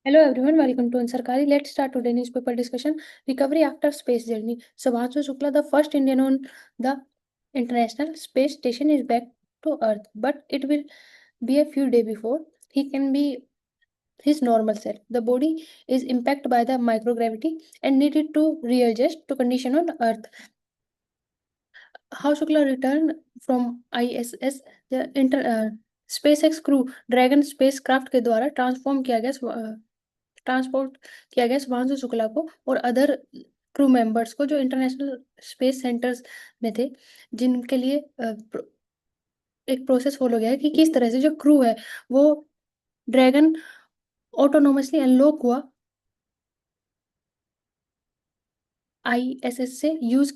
Hello everyone, welcome to Ansarkari. Let's start today's newspaper discussion. Recovery after space journey. Subhanshu Shukla, the first Indian on the International Space Station, is back to Earth, but it will be a few days before he can be his normal self. The body is impacted by the microgravity and needed to readjust to condition on Earth. How Shukla returned from ISS, the SpaceX crew dragon spacecraft के द्वारा transport किया गया शुभांशु शुक्ला को और other crew members को जो international space centres में थे, जिनके लिए एक प्रोसेस फॉलो गया है कि किस तरह से जो क्रू है वो ड्रैगन ऑटोनोमसली अनलॉक हुआ आईएसएस से यूज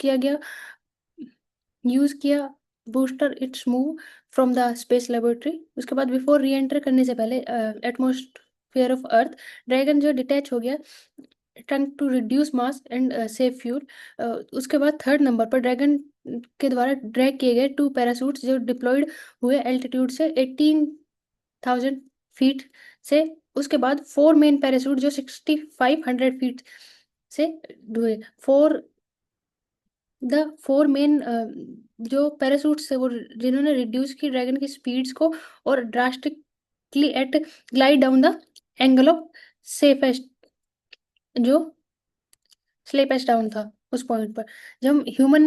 किया booster it's move from the space laboratory. उसके बाद बिफोर री एंटर करने से पहले एटमॉस्फेयर ऑफ अर्थ ड्रैगन जो डिटैच हो गया trunk to reduce mass and save fuel. उसके बाद थर्ड नंबर पर ड्रैगन के द्वारा ड्रैग किए गए 2 पैरासूट्स जो डिप्लॉयड हुए एल्टीट्यूड से 18,000 फीट से। उसके बाद 4 मेन पैरासूट जो 6,500 फीट से हुए। फोर मेन जो पैरासूट्स है वो जिन्होंने रिड्यूस की ड्रैगन की स्पीड्स को और drastically at glide down the angle of safest जो स्लेपेस्ट डाउन था उस पॉइंट पर। जब हम ह्यूमन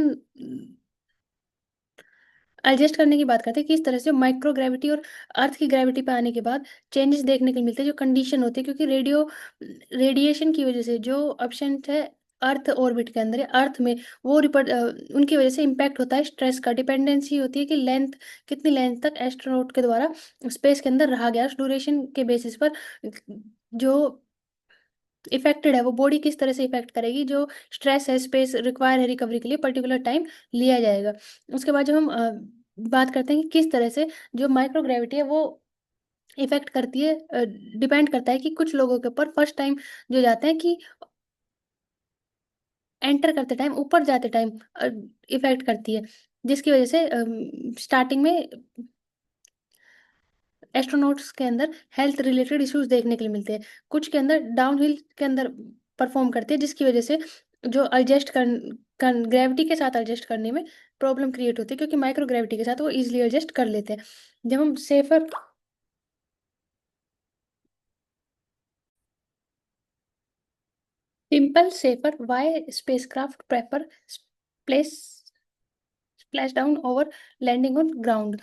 एडजस्ट करने की बात करते हैं, किस तरह से माइक्रो ग्रेविटी और अर्थ की ग्रेविटी पे आने के बाद चेंजेस देखने को मिलते हैं, जो कंडीशन होती है, क्योंकि रेडिएशन की वजह से जो ऑप्शन है अर्थ ऑर्बिट के अंदर है, अर्थ में वो उनकी वजह से इम्पैक्ट होता है स्ट्रेस का। डिपेंडेंसी होती है कि कितनी लेंथ तक एस्ट्रोनॉट के द्वारा स्पेस के अंदर रहा गया, उस ड्यूरेशन के बेसिस पर जो इफेक्टेड है वो बॉडी किस तरह से इफेक्ट करेगी, जो स्ट्रेस है स्पेस रिक्वायर है रिकवरी के लिए पर्टिकुलर टाइम लिया जाएगा। उसके बाद जब हम बात करते हैं कि किस तरह से जो माइक्रोग्रेविटी है वो इफेक्ट करती है, डिपेंड करता है कि कुछ लोगों के ऊपर फर्स्ट टाइम जो जाते हैं कि एंटर करते टाइम ऊपर जाते टाइम इफेक्ट करती है, जिसकी वजह से स्टार्टिंग में एस्ट्रोनॉट्स के अंदर हेल्थ रिलेटेड इश्यूज देखने के लिए मिलते हैं। कुछ के अंदर डाउनहिल के अंदर परफॉर्म करते हैं, जिसकी वजह से जो एडजस्ट कर ग्रेविटी के साथ एडजस्ट करने में प्रॉब्लम क्रिएट होती है, क्योंकि माइक्रो ग्रेविटी के साथ वो इजीली एडजस्ट कर लेते हैं। जब हम safer why spacecraft prefer place splash down over landing on ground.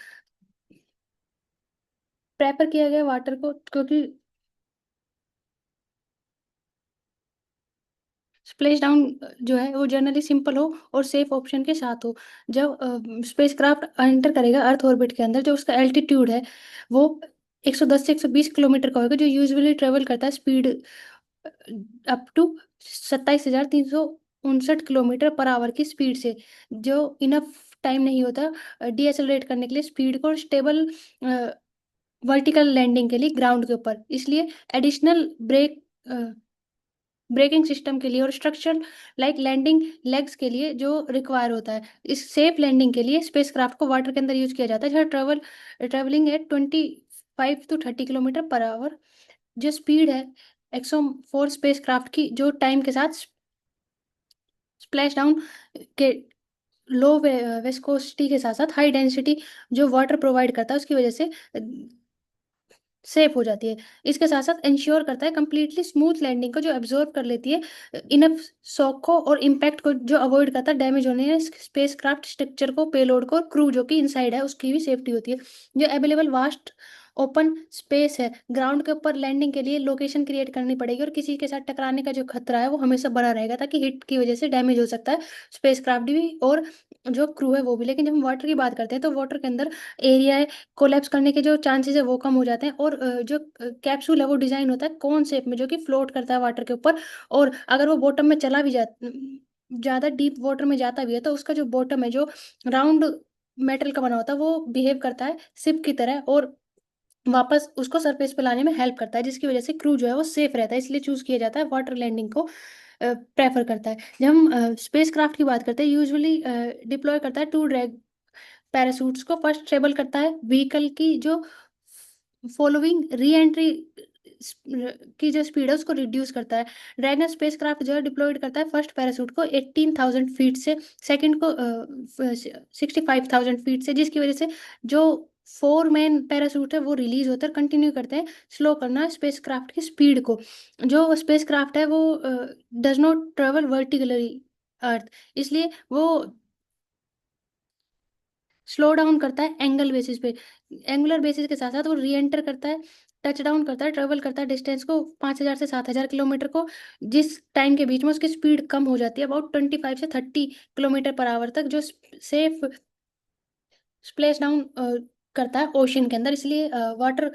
Prefer किया गया वाटर को क्योंकि स्प्लैश डाउन जो है वो जनरली सिंपल हो और सेफ ऑप्शन के साथ हो। जब स्पेसक्राफ्ट एंटर करेगा अर्थ ऑर्बिट के अंदर, जो उसका एल्टीट्यूड है वो 110 से 120 किलोमीटर का होगा, जो यूजुअली ट्रेवल करता है speed up to 27,359 kilometre per hour की स्पीड से, जो इनफ टाइम नहीं होता डीएसेलरेट करने के लिए स्पीड को, स्टेबल वर्टिकल लैंडिंग के लिए ग्राउंड के ऊपर। इसलिए एडिशनल ब्रेकिंग सिस्टम के लिए और स्ट्रक्चर लाइक लैंडिंग लेग्स के लिए जो रिक्वायर होता है, इस सेफ लैंडिंग के लिए स्पेसक्राफ्ट को वाटर के अंदर यूज किया जाता है, जहाँ ट्रेवलिंग है 25 to 30 किलोमीटर पर आवर। जो स्पीड है एक्सो 4 स्पेसक्राफ्ट की, जो टाइम के साथ स्प्लैश डाउन के लो वेस्कोसिटी के साथ साथ हाई डेंसिटी जो वाटर प्रोवाइड करता है उसकी वजह से सेफ हो जाती है। इसके साथ साथ इंश्योर करता है कंप्लीटली स्मूथ लैंडिंग को, जो एब्जॉर्ब कर लेती है इनफ शॉक को और इम्पैक्ट को, जो अवॉइड करता है डैमेज होने या स्पेसक्राफ्ट स्ट्रक्चर को, पेलोड को, और क्रू जो कि इनसाइड है उसकी भी सेफ्टी होती है। जो अवेलेबल वास्ट ओपन स्पेस है ग्राउंड के ऊपर लैंडिंग के लिए लोकेशन क्रिएट करनी पड़ेगी, और किसी के साथ टकराने का जो खतरा है वो हमेशा बना रहेगा, ताकि हिट की वजह से डैमेज हो सकता है स्पेसक्राफ्ट भी और जो क्रू है वो भी। लेकिन जब हम वाटर की बात करते हैं तो वाटर के अंदर एरिया है कोलैप्स करने के जो चांसेस है वो कम हो जाते हैं, और जो कैप्सूल है वो डिजाइन होता है कौन शेप में, जो कि फ्लोट करता है वाटर के ऊपर। और अगर वो बॉटम में चला भी ज़्यादा डीप वाटर में जाता भी है, तो उसका जो बॉटम है जो राउंड मेटल का बना होता है वो बिहेव करता है सिप की तरह, और वापस उसको सरफेस पे लाने में हेल्प करता है, जिसकी वजह से क्रू जो है वो सेफ रहता है। इसलिए चूज किया जाता है वाटर लैंडिंग को प्रेफर करता है। जब हम स्पेस क्राफ्ट की बात करते हैं, यूजुअली डिप्लॉय करता है टू ड्रैग पैरासूट्स को। फर्स्ट ट्रेबल करता है व्हीकल की जो फॉलोइंग री एंट्री की जो स्पीड है उसको रिड्यूस करता है। ड्रैगन स्पेसक्राफ्ट जो है डिप्लॉयड करता है फर्स्ट पैराशूट को 18,000 फीट से, सेकंड को 65,000 फीट से, जिसकी वजह से जो 4 मैन पैराशूट है वो रिलीज होते हैं, कंटिन्यू करते हैं स्लो करना स्पेसक्राफ्ट की स्पीड को। जो स्पेसक्राफ्ट है वो डज नॉट ट्रेवल वर्टिकली अर्थ, इसलिए वो स्लो डाउन करता है एंगल बेसिस पे। एंगुलर बेसिस के साथ साथ वो री एंटर करता है, टच डाउन करता है, ट्रेवल करता है डिस्टेंस को 5,000 से 7,000 किलोमीटर को, जिस टाइम के बीच में उसकी स्पीड कम हो जाती है अबाउट 25 से 30 किलोमीटर पर आवर तक, जो सेफ स्प्लैश डाउन करता है ओशन के अंदर, इसलिए वाटर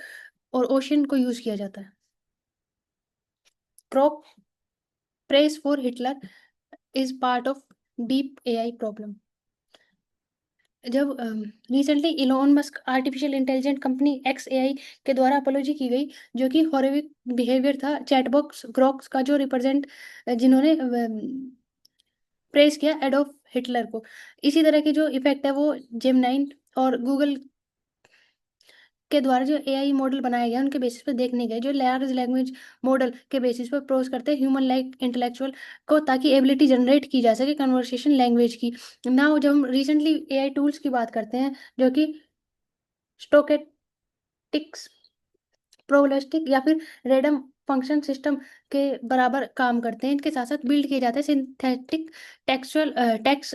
और ओशन को यूज किया जाता है। Crop press for Hitler is part of deep AI problem. जब recently Elon Musk artificial intelligent company X AI के द्वारा अपोलॉजी की गई, जो कि हॉरिफिक बिहेवियर था चैटबॉक्स ग्रोक्स का, जो रिप्रेजेंट जिन्होंने प्रेस किया एडोल्फ हिटलर को। इसी तरह की जो इफेक्ट है वो जेमिनाई और गूगल के द्वारा जो एआई मॉडल बनाया गया उनके बेसिस पर देखने गए, जो लार्ज लैंग्वेज मॉडल के बेसिस पर प्रोस करते हैं ह्यूमन लाइक इंटेलेक्चुअल को, ताकि एबिलिटी जनरेट की जा सके कन्वर्सेशन लैंग्वेज की। ना जब हम रिसेंटली एआई टूल्स की बात करते हैं जो कि स्टोकेस्टिक्स, प्रोबेबिलिस्टिक या फिर रैंडम फंक्शन सिस्टम के बराबर काम करते हैं, इनके साथ साथ बिल्ड किए जाते हैं सिंथेटिक टेक्सचुअल टेक्स्ट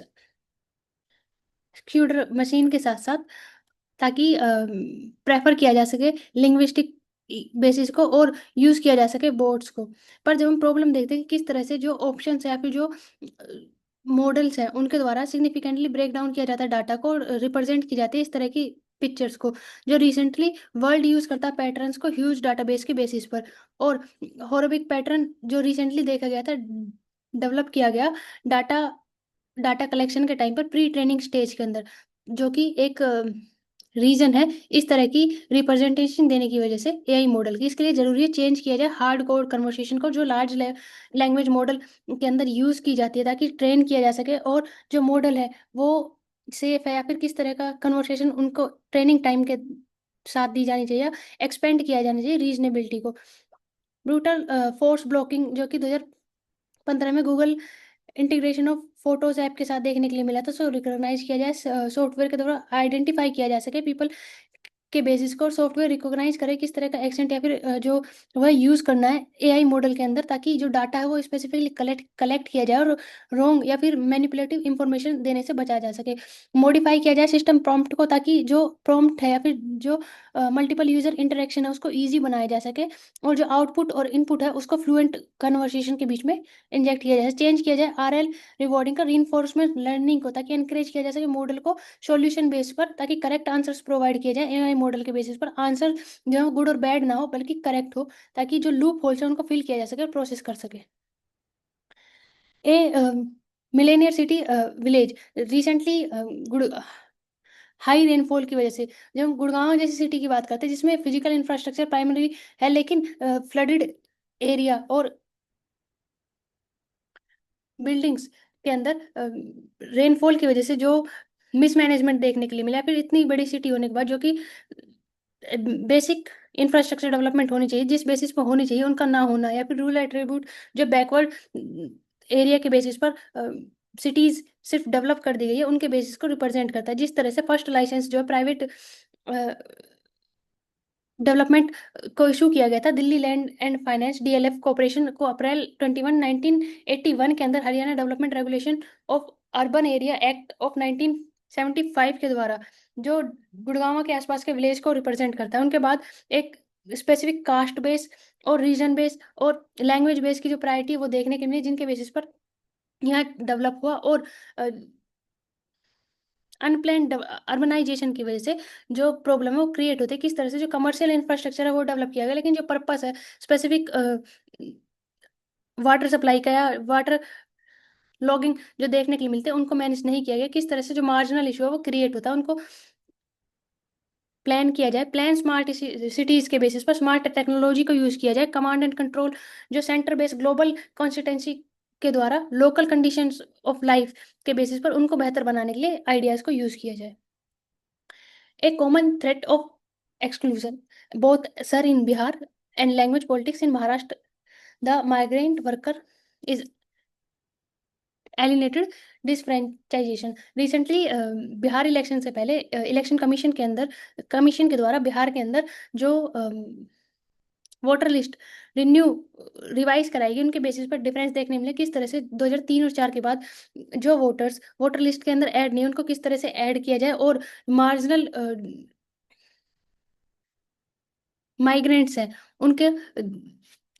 एक्यूटर मशीन के साथ साथ, ताकि प्रेफर किया जा सके लिंग्विस्टिक बेसिस को और यूज किया जा सके बोर्ड्स को। पर जब हम प्रॉब्लम देखते हैं कि किस तरह से जो ऑप्शंस है या फिर जो मॉडल्स हैं उनके द्वारा सिग्निफिकेंटली ब्रेक डाउन किया जाता है डाटा को, और रिप्रेजेंट की जाती है इस तरह की पिक्चर्स को, जो रिसेंटली वर्ल्ड यूज करता है पैटर्न्स को ह्यूज डाटाबेस के बेसिस पर। और होरोबिक पैटर्न जो रिसेंटली देखा गया था, डेवलप किया गया डाटा डाटा कलेक्शन के टाइम पर प्री ट्रेनिंग स्टेज के अंदर, जो कि एक रीजन है इस तरह की रिप्रेजेंटेशन देने की वजह से एआई मॉडल की। इसके लिए जरूरी है चेंज किया जाए हार्ड कोड कन्वर्सेशन को, जो लार्ज लैंग्वेज मॉडल के अंदर यूज की जाती है, ताकि ट्रेन किया जा सके, और जो मॉडल है वो सेफ है या फिर किस तरह का कन्वर्सेशन उनको ट्रेनिंग टाइम के साथ दी जानी चाहिए, एक्सपेंड किया जाना चाहिए रीजनेबिलिटी को। ब्रूटल फोर्स ब्लॉकिंग जो कि 2015 में Google integration of photos app के साथ देखने के लिए मिला था, सो रिकॉग्नाइज किया जाए सॉफ्टवेयर के द्वारा आइडेंटिफाई किया जा सके पीपल के बेसिस को, और सॉफ्टवेयर रिकॉग्नाइज करे किस तरह का एक्सेंट या फिर जो वह यूज करना है एआई मॉडल के अंदर, ताकि जो डाटा है वो स्पेसिफिकली कलेक्ट किया जाए और रॉन्ग या फिर मैनिपुलेटिव इंफॉर्मेशन देने से बचा जा सके। मॉडिफाई किया जाए सिस्टम प्रॉम्प्ट को, ताकि जो प्रॉम्प्ट है या फिर जो मल्टीपल यूजर इंटरेक्शन है उसको ईजी बनाया जा सके, और जो आउटपुट और इनपुट है उसको फ्लुएंट कन्वर्सेशन के बीच में इंजेक्ट किया जाए। चेंज किया जाए आरएल रिवॉर्डिंग का रीइंफोर्समेंट लर्निंग को, ताकि एनकरेज किया जा सके मॉडल को सॉल्यूशन बेस पर, ताकि करेक्ट आंसर्स प्रोवाइड किए जाए एआई मॉडल के बेसिस पर। आंसर जो है गुड और बैड ना हो बल्कि करेक्ट हो, ताकि जो लूप होल्स है उनको फिल किया जा सके और प्रोसेस कर सके। ए मिलेनियर सिटी विलेज रिसेंटली गुड़ हाई रेनफॉल की वजह से, जब हम गुड़गांव जैसी सिटी की बात करते हैं जिसमें फिजिकल इंफ्रास्ट्रक्चर प्राइमरी है, लेकिन फ्लडेड एरिया और बिल्डिंग्स के अंदर रेनफॉल की वजह से जो मिसमैनेजमेंट देखने के लिए मिला, फिर इतनी बड़ी सिटी होने के बाद जो कि बेसिक इंफ्रास्ट्रक्चर डेवलपमेंट होनी चाहिए जिस बेसिस पर होनी चाहिए उनका ना होना, या फिर रूरल एट्रीब्यूट जो बैकवर्ड एरिया के बेसिस पर सिटीज सिर्फ डेवलप कर दी गई है उनके बेसिस को रिप्रेजेंट करता है। जिस तरह से फर्स्ट लाइसेंस जो है प्राइवेट डेवलपमेंट को इशू किया गया था Delhi land and finance DLF corporation को अप्रैल 21 1981 के अंदर, Haryana development regulation of urban area act of 1975 के द्वारा, जो गुड़गांव के आसपास के विलेज को रिप्रेजेंट करता है। उनके बाद एक स्पेसिफिक कास्ट बेस और रीजन बेस और लैंग्वेज बेस की जो प्रायोरिटी है वो देखने के लिए, जिनके बेसिस पर यहाँ डेवलप हुआ, और अनप्लान्ड अर्बनाइजेशन की वजह से जो प्रॉब्लम है वो क्रिएट होती है। किस तरह से जो कमर्शियल इंफ्रास्ट्रक्चर है वो डेवलप किया गया, लेकिन जो पर्पस है स्पेसिफिक वाटर सप्लाई का या वाटर लॉगिंग जो देखने के लिए मिलते हैं उनको मैनेज नहीं किया गया। किस तरह से जो मार्जिनल इशू है वो क्रिएट होता है, उनको प्लान किया जाए। प्लान स्मार्ट सिटीज के बेसिस पर स्मार्ट टेक्नोलॉजी को यूज किया जाए। कमांड एंड कंट्रोल जो सेंटर बेस्ड ग्लोबल कॉन्स्टिटेंसी के द्वारा लोकल कंडीशंस ऑफ लाइफ के बेसिस पर उनको बेहतर बनाने के लिए आइडियाज को यूज किया जाए। A common threat of exclusion, both sir in Bihar and language politics in Maharashtra, the migrant worker is alienated disfranchisement. Recently Bihar election से पहले इलेक्शन कमीशन के द्वारा बिहार के अंदर जो वोटर लिस्ट रिन्यू रिवाइज कराएगी, उनके बेसिस पर डिफरेंस देखने मिले किस तरह से 2003 और 4 के बाद जो वोटर्स वोटर लिस्ट के अंदर ऐड नहीं, उनको किस तरह से ऐड किया जाए और मार्जिनल माइग्रेंट्स हैं उनके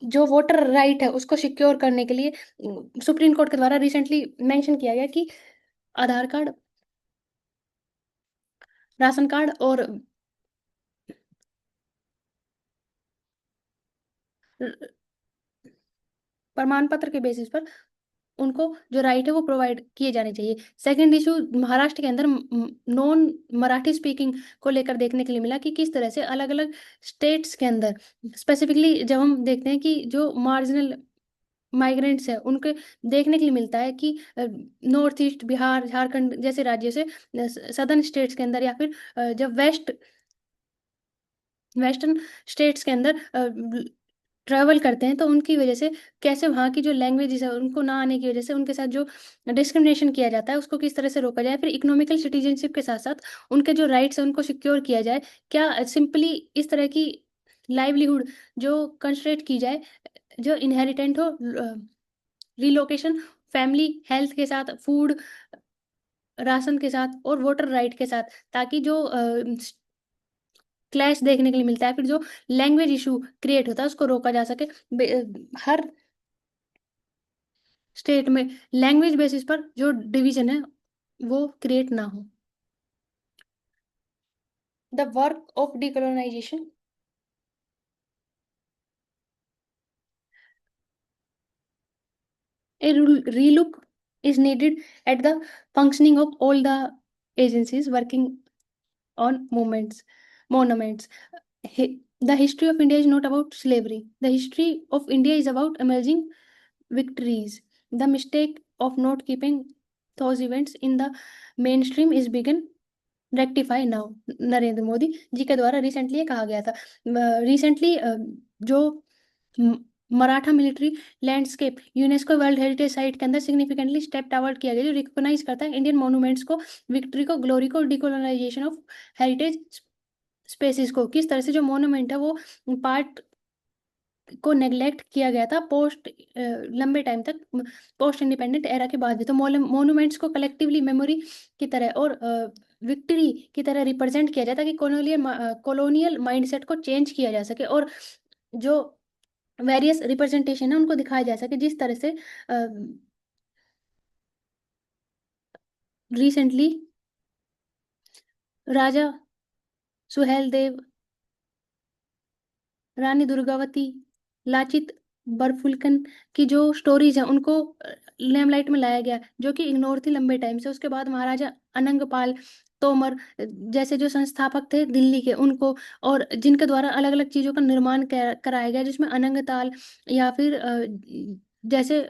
जो वोटर राइट है उसको सिक्योर करने के लिए सुप्रीम कोर्ट के द्वारा रिसेंटली मेंशन किया गया कि आधार कार्ड, राशन कार्ड और प्रमाण पत्र के बेसिस पर उनको जो राइट है वो प्रोवाइड किए जाने चाहिए। सेकंड इशू महाराष्ट्र के अंदर नॉन मराठी स्पीकिंग को लेकर देखने के लिए मिला कि किस तरह से अलग अलग स्टेट्स के अंदर स्पेसिफिकली जब हम देखते हैं कि जो मार्जिनल माइग्रेंट्स है उनके देखने के लिए मिलता है कि नॉर्थ ईस्ट बिहार झारखंड जैसे राज्यों से सदर्न स्टेट्स के अंदर या फिर जब वेस्टर्न स्टेट्स के अंदर ट्रैवल करते हैं तो उनकी वजह से कैसे वहाँ की जो लैंग्वेजेस है उनको ना आने की वजह से उनके साथ जो डिस्क्रिमिनेशन किया जाता है उसको किस तरह से रोका जाए, फिर इकोनॉमिकल सिटीजनशिप के साथ साथ उनके जो राइट्स है उनको सिक्योर किया जाए। क्या सिंपली इस तरह की लाइवलीहुड जो कंस्ट्रेट की जाए, जो इनहेरिटेंट हो, रिलोकेशन, फैमिली हेल्थ के साथ, फूड राशन के साथ और वोटर राइट के साथ, ताकि जो क्लैश देखने के लिए मिलता है फिर जो लैंग्वेज इशू क्रिएट होता है उसको रोका जा सके। हर स्टेट में लैंग्वेज बेसिस पर जो डिवीजन है वो क्रिएट ना हो। The work of decolonisation, a relook is needed at the functioning of all the agencies working on monuments. The history of India is not about slavery. The history of India is about emerging victories. The mistake of not keeping those events in the mainstream is begun rectify now. Narendra Modi ji के द्वारा recently ये कहा गया था। Recently जो म- Maratha military landscape UNESCO world heritage site के अंदर सिग्निफिकेंटली स्टेप टावर्ड किया गया जो रिकॉग्नाइज करता है इंडियन मॉन्यूमेंट्स को, विक्ट्री को, ग्लोरी को, डिकोलोनाइजेशन ऑफ हेरिटेज स्पेसिस को। किस तरह से जो मॉन्यूमेंट है वो पार्ट को नेग्लेक्ट किया गया था पोस्ट लंबे टाइम तक, पोस्ट इंडिपेंडेंट एरा के बाद भी, तो मॉन्यूमेंट्स को कलेक्टिवली मेमोरी की तरह और विक्ट्री की तरह रिप्रेजेंट किया जाता है कि कॉलोनियल माइंडसेट को चेंज किया जा सके और जो वेरियस रिप्रेजेंटेशन है उनको दिखाया जा सके। जिस तरह से रिसेंटली राजा सुहेल देव, रानी दुर्गावती, लाचित बरफुल्कन की जो स्टोरीज हैं उनको लेमलाइट में लाया गया जो कि इग्नोर थी लंबे टाइम से। उसके बाद महाराजा अनंगपाल तोमर जैसे जो संस्थापक थे दिल्ली के, उनको और जिनके द्वारा अलग अलग चीज़ों का निर्माण कराया गया जिसमें अनंग ताल या फिर जैसे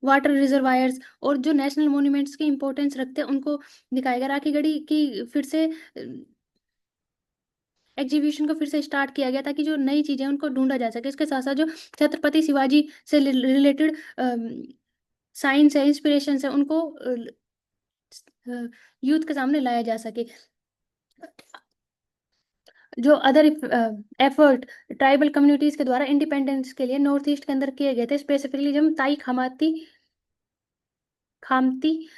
वाटर रिजर्वायर्स और जो नेशनल मॉन्यूमेंट्स की इंपॉर्टेंस रखते हैं उनको दिखाया गया। राखी गढ़ी की फिर से एग्जीबिशन को फिर से स्टार्ट किया गया ताकि जो नई चीजें हैं उनको ढूंढा जा सके। इसके साथ साथ जो छत्रपति शिवाजी से रिलेटेड साइंस है, इंस्पिरेशन है, उनको यूथ के सामने लाया जा सके। जो अदर एफर्ट ट्राइबल कम्युनिटीज के द्वारा इंडिपेंडेंस के लिए नॉर्थ ईस्ट के अंदर किए गए थे, स्पेसिफिकली जब हम ताई खामती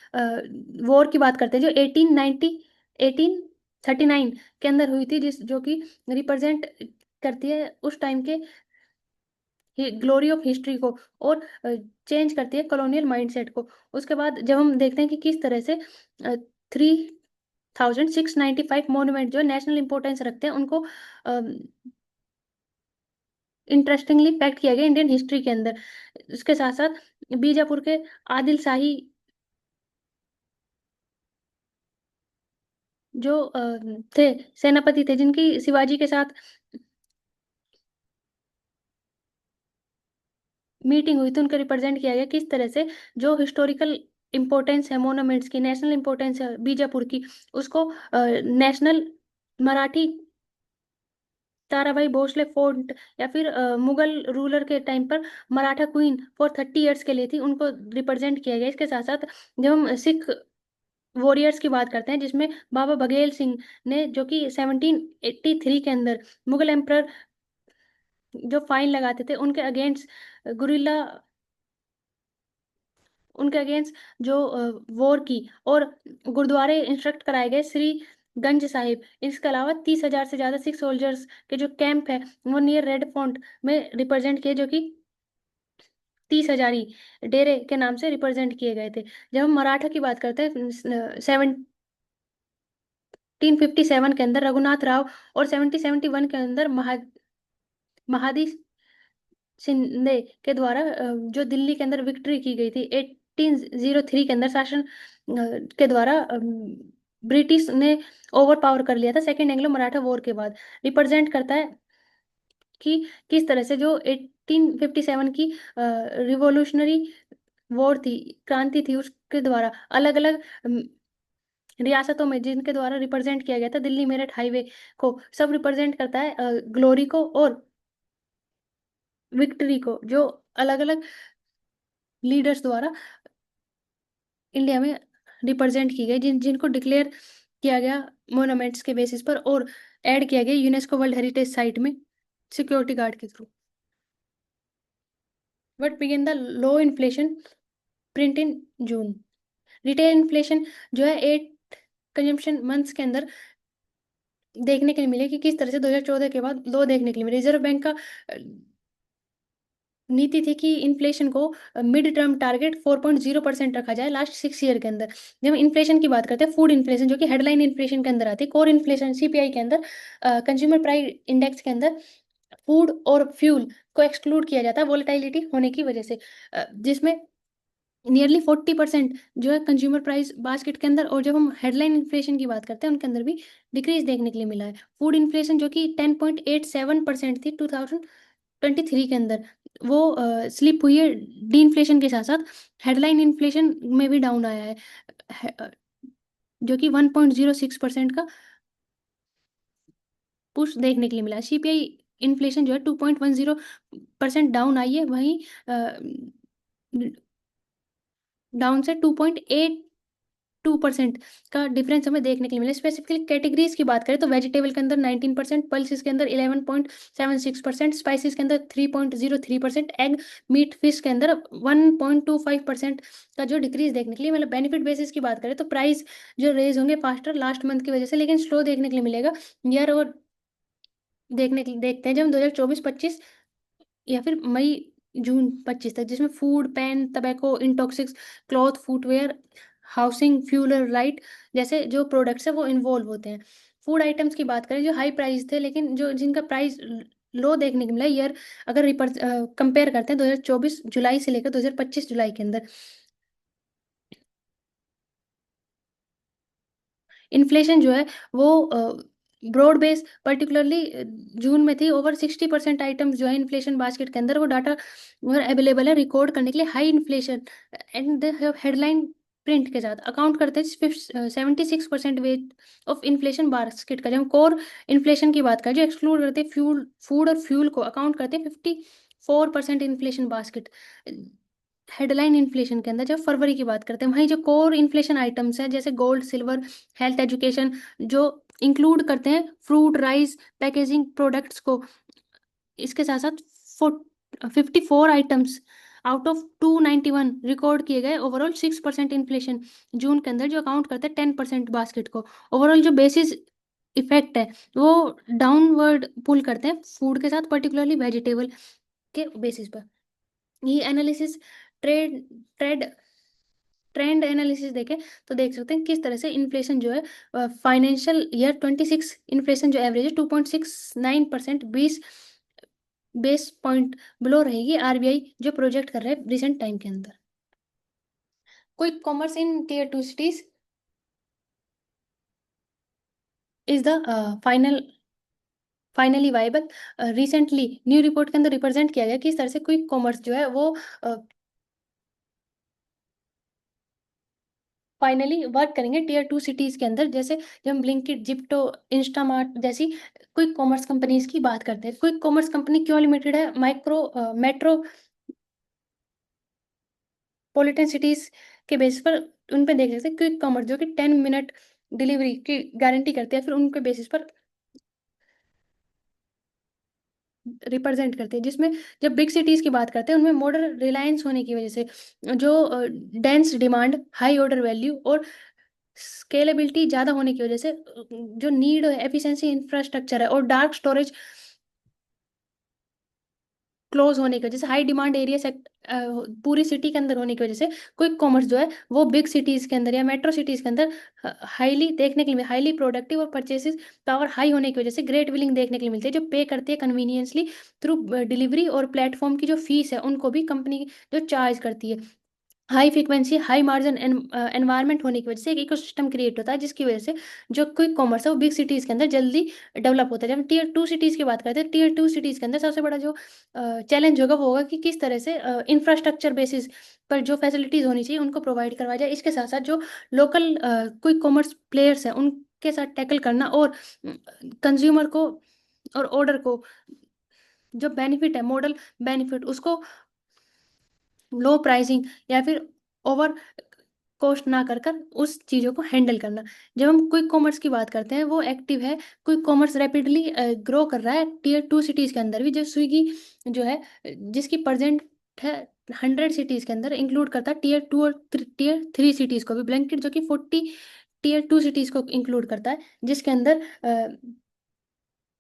वॉर की बात करते हैं जो 1839 के अंदर हुई थी, जिस जो कि रिप्रेजेंट करती है उस टाइम के ग्लोरी ऑफ हिस्ट्री को और चेंज करती है कॉलोनियल माइंडसेट को। उसके बाद जब हम देखते हैं कि किस तरह से 3695 मोन्यूमेंट जो नेशनल इंपॉर्टेंस रखते हैं उनको इंटरेस्टिंगली फैक्ट किया गया इंडियन हिस्ट्री के अंदर। उसके साथ साथ बीजापुर के आदिल शाही जो थे सेनापति थे जिनकी शिवाजी के साथ मीटिंग हुई थी, उनको रिप्रेजेंट किया गया किस तरह से जो हिस्टोरिकल इंपॉर्टेंस है मोनूमेंट्स की, नेशनल इंपॉर्टेंस है बीजापुर की, उसको नेशनल मराठी ताराबाई भोसले फोर्ट, या फिर मुगल रूलर के टाइम पर मराठा क्वीन फॉर 30 ईयर्स के लिए थी, उनको रिप्रेजेंट किया गया। इसके साथ साथ जब हम सिख वॉरियर्स की बात करते हैं, जिसमें बाबा बघेल सिंह ने, जो कि 1783 के अंदर मुगल एम्पर जो फाइन लगाते थे उनके अगेंस्ट गुरिल्ला, उनके अगेंस्ट जो वॉर की, और गुरुद्वारे इंस्ट्रक्ट कराए गए श्री गंज साहिब। इसके अलावा 30,000 से ज्यादा सिख सोल्जर्स के जो कैंप है वो नियर रेड फोर्ट में रिप्रेजेंट किए, जो कि 30,000 डेरे के नाम से रिप्रेजेंट किए गए थे। जब हम मराठा की बात करते हैं, 1757 के अंदर रघुनाथ राव, और 1771 के अंदर महादी शिंदे के द्वारा जो दिल्ली के अंदर विक्ट्री की गई थी 1803 के अंदर शासन के द्वारा, ब्रिटिश ने ओवर पावर कर लिया था सेकेंड एंग्लो मराठा वॉर के बाद। रिप्रेजेंट करता है कि किस तरह से जो 1857 की रिवॉल्यूशनरी वॉर थी, क्रांति थी, उसके द्वारा अलग अलग रियासतों में जिनके द्वारा रिप्रेजेंट किया गया था दिल्ली मेरठ हाईवे को, सब रिप्रेजेंट करता है ग्लोरी को और विक्ट्री को, जो अलग अलग लीडर्स द्वारा इंडिया में रिप्रेजेंट की गई, जिनको डिक्लेयर किया गया मोनूमेंट्स के बेसिस पर, और ऐड किया गया यूनेस्को वर्ल्ड हेरिटेज साइट में सिक्योरिटी गार्ड के through. But begin the low inflation print in June. Retail inflation जो है 8 कंजम्पशन मंथ्स के अंदर देखने के लिए मिले, कि किस तरह से 2014 के बाद लो देखने के लिए मिले। रिजर्व बैंक का नीति थी कि इन्फ्लेशन को मिड टर्म टारगेट 4.0% रखा जाए लास्ट 6 ईयर के अंदर। जब इन्फ्लेशन की बात करते हैं, फूड इन्फ्लेशन जो कि हेडलाइन इन्फ्लेशन के अंदर आती है, कोर इन्फ्लेशन सीपीआई के अंदर, कंज्यूमर प्राइस इंडेक्स के अंदर फूड और फ्यूल को एक्सक्लूड किया जाता है वोलेटिलिटी होने की वजह से, जिसमें नियरली 40% जो है कंज्यूमर प्राइस बास्केट के अंदर, और जब हम हेडलाइन इन्फ्लेशन की बात करते हैं उनके अंदर भी डिक्रीज देखने के लिए मिला है। फूड इन्फ्लेशन जो कि 10.87% थी 2023 के अंदर, वो स्लिप हुई है डी इन्फ्लेशन के साथ साथ हेडलाइन इन्फ्लेशन में भी डाउन आया है, जो कि 1.06% का पुश देखने के लिए मिला। सीपीआई इन्फ्लेशन जो है 2.10% डाउन आई है, वहीं डाउन से 2.82% का डिफरेंस हमें देखने के लिए मिला। स्पेसिफिकली कैटेगरीज की बात करें तो वेजिटेबल के अंदर 19%, पल्सेस के अंदर 11.76%, स्पाइसेस के अंदर 3.03%, एग मीट फिश के अंदर 1.25% का जो डिक्रीज देखने के लिए, मतलब बेनिफिट बेसिस की बात करें तो प्राइस जो रेज होंगे फास्टर लास्ट मंथ की वजह से, लेकिन स्लो देखने के लिए मिलेगा ईयर, और देखते हैं जब हम 2024-25 या फिर मई जून 25 तक, जिसमें food, pan, tobacco, intoxicants, cloth, footwear, housing, fuel और लाइट जैसे जो प्रोडक्ट्स है वो इन्वॉल्व होते हैं। फूड आइटम्स की बात करें जो हाई प्राइस थे, लेकिन जो जिनका प्राइस लो देखने को मिला ईयर, अगर कंपेयर करते हैं 2024 जुलाई से लेकर 2025 जुलाई के अंदर, इन्फ्लेशन जो है वो ब्रॉड बेस पर्टिकुलरली जून में थी। ओवर 60% आइटम्स जो है इन्फ्लेशन बास्केट के अंदर, वो डाटा अवेलेबल है रिकॉर्ड करने के लिए high inflation and the headline print के साथ अकाउंट करते हैं 76% वेट ऑफ इन्फ्लेशन बास्केट का। जब हम कोर इन्फ्लेशन की बात करें जो एक्सक्लूड करते हैं फ्यूल, फूड और फ्यूल को, अकाउंट करते हैं 54% इन्फ्लेशन बास्केट हेडलाइन इन्फ्लेशन के अंदर। जब फरवरी की बात करते हैं, वहीं जो कोर इन्फ्लेशन आइटम्स हैं जैसे गोल्ड, सिल्वर, हेल्थ, एजुकेशन, जो इंक्लूड करते हैं फ्रूट, राइस, पैकेजिंग प्रोडक्ट्स को, इसके साथ साथ 54 आइटम्स आउट ऑफ 291 रिकॉर्ड किए गए। ओवरऑल 6% इन्फ्लेशन जून के अंदर, जो अकाउंट करते हैं 10% बास्केट को। ओवरऑल जो बेसिस इफेक्ट है वो डाउनवर्ड पुल करते हैं फूड के साथ, पर्टिकुलरली वेजिटेबल के बेसिस पर। ये analysis trade trade trend analysis देखें तो देख सकते हैं किस तरह से इन्फ्लेशन जो है फाइनेंशियल ईयर 26 इन्फ्लेशन जो एवरेज है 2.69%, 20 बेस पॉइंट बिलो रहेगी आरबीआई जो प्रोजेक्ट कर रहे हैं रिसेंट टाइम के अंदर। Quick commerce in tier 2 cities is the finally viable. Recently new report के अंदर रिप्रेजेंट किया गया कि इस तरह से क्विक कॉमर्स जो है वो फाइनली वर्क करेंगे टीयर 2 सिटीज के अंदर, जैसे जब हम ब्लिंकिट, जिप्टो, इंस्टामार्ट जैसी क्विक कॉमर्स कंपनीज की बात करते हैं। क्विक कॉमर्स कंपनी क्यों लिमिटेड है? मेट्रोपॉलिटन सिटीज के बेसिस पर उन पे देख सकते हैं। क्विक कॉमर्स जो कि 10 मिनट डिलीवरी की गारंटी करते हैं, फिर उनके बेसिस पर रिप्रेजेंट करते हैं। जिसमें जब बिग सिटीज की बात करते हैं, उनमें मॉडल रिलायंस होने की वजह से जो dense demand, high order value और स्केलेबिलिटी ज़्यादा होने की वजह से जो नीड एफिशिएंसी इंफ्रास्ट्रक्चर है और डार्क स्टोरेज क्लोज होने की वजह से, हाई डिमांड एरिया सेक्ट पूरी सिटी के अंदर होने की वजह से क्विक कॉमर्स जो है वो बिग सिटीज के अंदर या मेट्रो सिटीज के अंदर हाईली देखने के लिए, हाईली प्रोडक्टिव और परचेसेस पावर हाई होने की वजह से ग्रेट विलिंग देखने के लिए मिलती है, जो पे करती है कन्वीनियंसली थ्रू डिलीवरी, और प्लेटफॉर्म की जो फीस है उनको भी कंपनी जो चार्ज करती है। High frequency high margin environment होने की वजह से एक इकोसिस्टम क्रिएट होता है, जिसकी वजह से जो क्विक कॉमर्स है वो बिग सिटीज़ के अंदर जल्दी डेवलप होता है। जब टीयर 2 सिटीज़ की बात करते हैं, टीयर 2 सिटीज़ के अंदर सबसे बड़ा जो चैलेंज होगा वो होगा कि किस तरह से इंफ्रास्ट्रक्चर बेसिस पर जो फैसिलिटीज़ होनी चाहिए उनको प्रोवाइड करवाया जाए। इसके साथ साथ जो लोकल क्विक कॉमर्स प्लेयर्स हैं उनके साथ टैकल करना, और कंज्यूमर को और ऑर्डर को जो बेनिफिट है, मॉडल बेनिफिट, उसको लो प्राइसिंग या फिर ओवर कॉस्ट ना कर कर उस चीज़ों को हैंडल करना। जब हम क्विक कॉमर्स की बात करते हैं, वो एक्टिव है। क्विक कॉमर्स रैपिडली ग्रो कर रहा है टियर 2 सिटीज़ के अंदर भी। जो स्विगी जो है जिसकी प्रेजेंट है 100 सिटीज़ के अंदर, इंक्लूड करता है टियर 2 और टियर 3 सिटीज़ को भी। ब्लैंकेट जो कि 40 टियर 2 सिटीज़ को इंक्लूड करता है, जिसके अंदर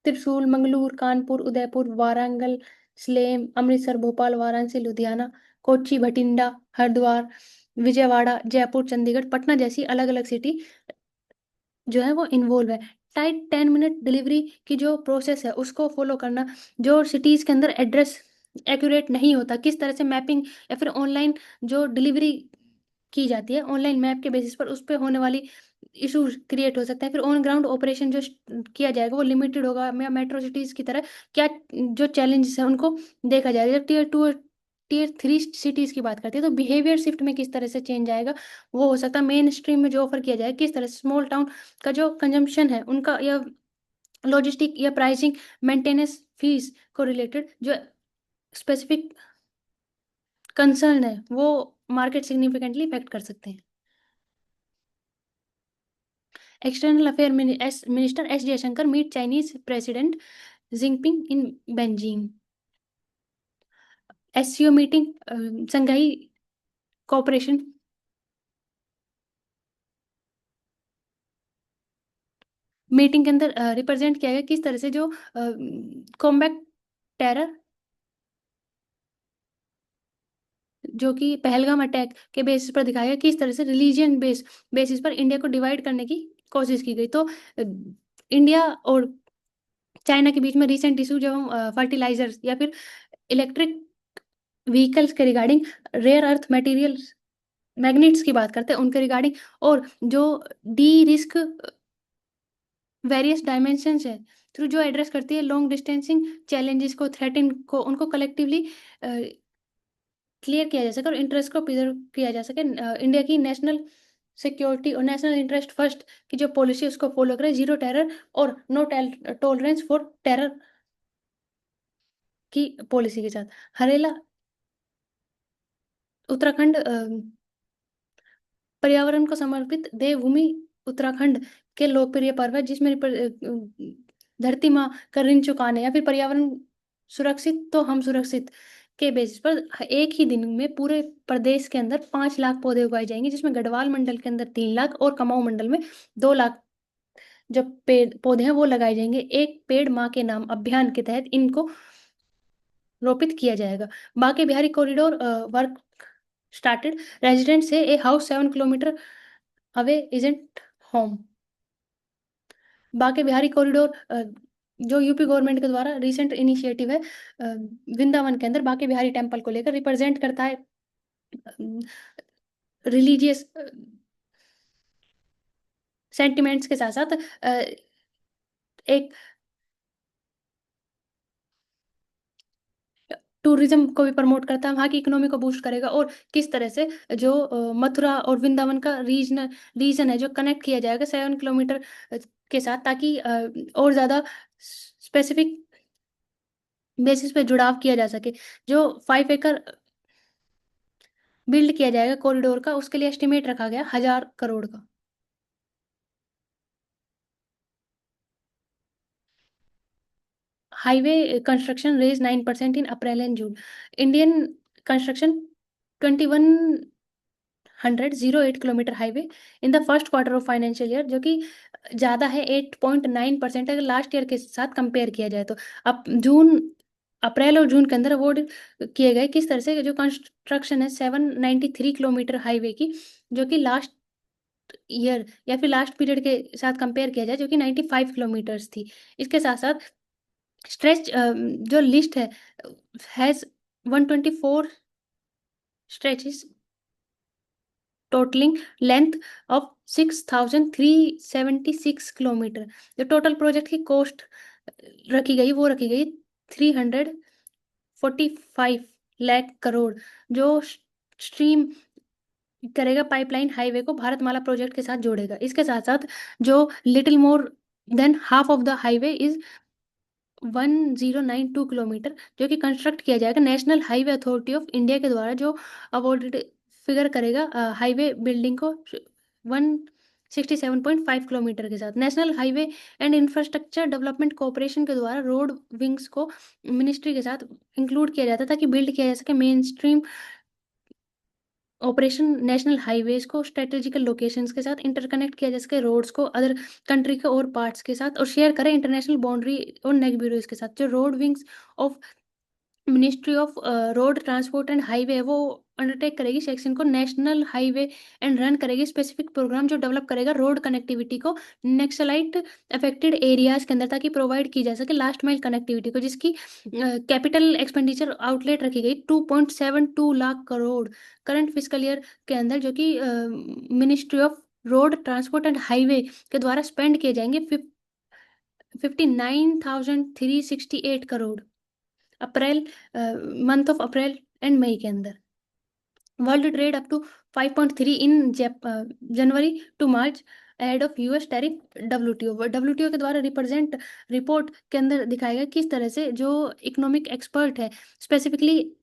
त्रिशूल, मंगलूर, कानपुर, उदयपुर, वारंगल, सलेम, अमृतसर, भोपाल, वाराणसी, लुधियाना, कोच्चि, भटिंडा, हरिद्वार, विजयवाड़ा, जयपुर, चंडीगढ़, पटना जैसी अलग अलग सिटी जो है वो इन्वॉल्व है। टाइट 10 मिनट डिलीवरी की जो प्रोसेस है उसको फॉलो करना, जो सिटीज़ के अंदर एड्रेस एक्यूरेट नहीं होता, किस तरह से मैपिंग या फिर ऑनलाइन जो डिलीवरी की जाती है, ऑनलाइन मैप के बेसिस पर उस पे होने वाली इश्यूज क्रिएट हो सकता है। फिर ऑन ग्राउंड ऑपरेशन जो किया जाएगा वो लिमिटेड होगा, या मेट्रो सिटीज़ की तरह क्या जो चैलेंजेस हैं उनको देखा जाएगा। जब टियर 2 और टियर 3 सिटीज़ की बात करते हैं, तो बिहेवियर शिफ्ट में किस तरह से चेंज आएगा वो हो सकता है। मेन स्ट्रीम में जो ऑफर किया जाएगा किस तरह से स्मॉल टाउन का जो कंजम्पशन है उनका, या लॉजिस्टिक या प्राइसिंग, मेंटेनेंस फीस को रिलेटेड जो स्पेसिफिक कंसर्न है वो मार्केट सिग्निफिकेंटली इफेक्ट कर सकते हैं। External affair minister S Jaishankar meet Chinese president Jinping in Beijing. SCO meeting, Shanghai cooperation meeting के अंदर रिप्रेजेंट किया गया किस तरह से जो कॉम्बैट टेरर, जो कि पहलगाम अटैक के बेसिस पर दिखाया गया, किस तरह से रिलीजियन बेसिस पर इंडिया को डिवाइड करने की कोशिश की गई। तो इंडिया और चाइना के बीच में रिसेंट इशू, जब हम फर्टिलाइजर्स या फिर इलेक्ट्रिक व्हीकल्स के regarding, rare earth materials magnets की बात करते हैं उनके रिगार्डिंग, और जो डी रिस्क वेरियस डायमेंशंस है थ्रू जो एड्रेस करती है लॉन्ग डिस्टेंसिंग चैलेंजेस को, थ्रेटिन को, उनको कलेक्टिवली क्लियर किया जा सके और इंटरेस्ट को प्रिजर्व किया जा सके। इंडिया की नेशनल सिक्योरिटी और नेशनल इंटरेस्ट फर्स्ट की जो पॉलिसी उसको फॉलो करें, जीरो टेरर और नो टॉलरेंस फॉर टेरर की पॉलिसी के साथ। हरेला उत्तराखंड पर्यावरण को समर्पित देवभूमि उत्तराखंड के लोकप्रिय पर्व है, जिसमें धरती माँ का ऋण चुकाने या फिर पर्यावरण सुरक्षित तो हम सुरक्षित के बेसिस पर एक ही दिन में पूरे प्रदेश के अंदर 5 लाख पौधे उगाए जाएंगे, जिसमें गढ़वाल मंडल के अंदर 3 लाख और कुमाऊं मंडल में 2 लाख जो पेड़ पौधे हैं वो लगाए जाएंगे। एक पेड़ माँ के नाम अभियान के तहत इनको रोपित किया जाएगा। Banke Bihari corridor work started, resident से ए हाउस 7 किलोमीटर अवे इजेंट होम। बांके बिहारी कॉरिडोर जो यूपी गवर्नमेंट के द्वारा रिसेंट इनिशिएटिव है, वृंदावन के अंदर बांके बिहारी टेम्पल को लेकर, रिप्रेजेंट करता है रिलीजियस सेंटिमेंट्स के साथ साथ एक टूरिज्म को भी प्रमोट करता है, वहाँ की इकोनॉमी को बूस्ट करेगा, और किस तरह से जो मथुरा और वृंदावन का रीजन है जो कनेक्ट किया जाएगा 7 किलोमीटर के साथ, ताकि और ज़्यादा स्पेसिफिक बेसिस पे जुड़ाव किया जा सके। जो 5 एकड़ बिल्ड किया जाएगा कॉरिडोर का, उसके लिए एस्टिमेट रखा गया 1,000 करोड़ का। Highway construction rise 9% in April and June. Indian construction 2108 kilometre highway in the first quarter of financial year, जो कि ज़्यादा है 8.9% अगर लास्ट ईयर के साथ कंपेयर किया जाए तो। अब अप्रैल और जून के अंदर अवार्ड किए गए। किस तरह से जो कंस्ट्रक्शन है 793 किलोमीटर हाईवे की, जो कि लास्ट ईयर या फिर लास्ट पीरियड के साथ कंपेयर किया जाए, जो कि 95 किलोमीटर्स थी। इसके साथ साथ स्ट्रेच जो list has 124 stretches totalling length of 6,376 kilometre. जो टोटल प्रोजेक्ट की कॉस्ट रखी गई 345 लाख करोड़, जो स्ट्रीम करेगा पाइपलाइन हाईवे को भारतमाला प्रोजेक्ट के साथ जोड़ेगा। इसके साथ साथ जो little more than half of the highway is 1092 kilometre, जो कि कंस्ट्रक्ट किया जाएगा national highway authority of India के द्वारा, जो अवॉर्डेड फिगर करेगा हाईवे बिल्डिंग को 167.5 किलोमीटर के साथ। National highway and infrastructure development corporation के द्वारा रोड विंग्स को मिनिस्ट्री के साथ इंक्लूड किया जाता है, ताकि बिल्ड किया जा सके main stream operation national highways को स्ट्रेटेजिकल लोकेशंस के साथ इंटरकनेक्ट किया जा सके, रोड्स को अदर कंट्री के और पार्ट्स के साथ, और शेयर करें इंटरनेशनल बाउंड्री और नेक ब्यूरोज के साथ। जो road wings of ministry of road transport and highway है, वो अंडरटेक करेगी सेक्शन को नेशनल हाईवे एंड रन करेगी स्पेसिफिक प्रोग्राम जो डेवलप करेगा रोड कनेक्टिविटी को नेक्सलाइट अफेक्टेड एरियाज के अंदर, ताकि प्रोवाइड की जा सके लास्ट माइल कनेक्टिविटी को, जिसकी कैपिटल एक्सपेंडिचर आउटलेट रखी गई 2.72 lakh crore current physical year के अंदर, जो कि ministry of road transport and highway के द्वारा स्पेंड किए जाएंगे 59,368 crore April month of April and May के अंदर। World trade up to 5.3 in January to March ahead of US tariff. WTO के द्वारा रिप्रेजेंट रिपोर्ट के अंदर दिखाया गया किस तरह से जो इकोनॉमिक एक्सपर्ट है स्पेसिफिकली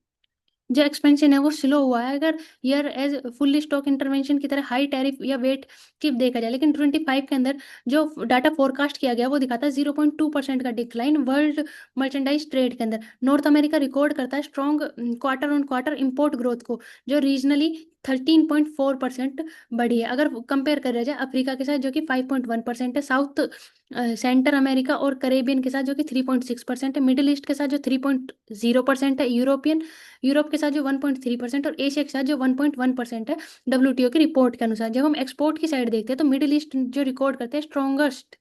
जो एक्सपेंशन है वो स्लो हुआ है, अगर year as fully stock intervention की तरह हाई टैरिफ या वेट की देखा जाए। लेकिन 25 के अंदर जो डाटा फोरकास्ट किया गया वो दिखाता है 0.2% का डिक्लाइन वर्ल्ड मर्चेंडाइज ट्रेड के अंदर। नॉर्थ अमेरिका रिकॉर्ड करता है strong quarter on quarter import growth को, जो रीजनली 13.4% बढ़ी है, अगर कंपेयर करा जाए अफ्रीका के साथ जो कि 5.1% है, साउथ सेंटर अमेरिका और करेबियन के साथ जो कि 3.6% है, मिडिल ईस्ट के साथ जो 3.0% है, यूरोप के साथ जो 1.3% और एशिया के साथ जो 1.1% है डब्ल्यूटीओ की रिपोर्ट के अनुसार। जब हम एक्सपोर्ट की साइड देखते हैं तो मिडिल ईस्ट जो रिकॉर्ड करते हैं स्ट्रॉन्गेस्ट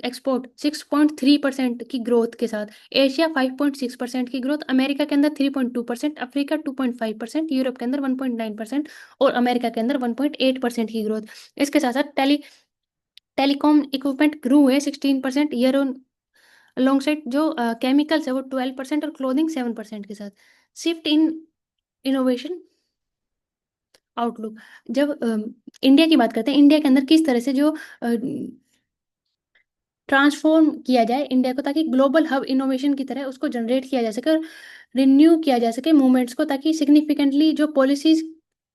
एक्सपोर्ट 6.3% की ग्रोथ के साथ, एशिया 5.6% की ग्रोथ, अमेरिका के अंदर 3.2%, अफ्रीका 2.5%, यूरोप के अंदर 1.9% और अमेरिका के अंदर 1.8% की ग्रोथ। इसके साथ साथ टेलीकॉम इक्विपमेंट ग्रू है 16% ईयर ऑन अलोंगसाइड, जो केमिकल्स है वो 12% और क्लोथिंग 7% के साथ। Shift in innovation outlook. जब इंडिया की बात करते हैं, इंडिया के अंदर किस तरह से जो ट्रांसफॉर्म किया जाए इंडिया को, ताकि ग्लोबल हब इनोवेशन की तरह उसको जनरेट किया जा सके और रिन्यू किया जा सके मूवमेंट्स को, ताकि सिग्निफिकेंटली जो पॉलिसीज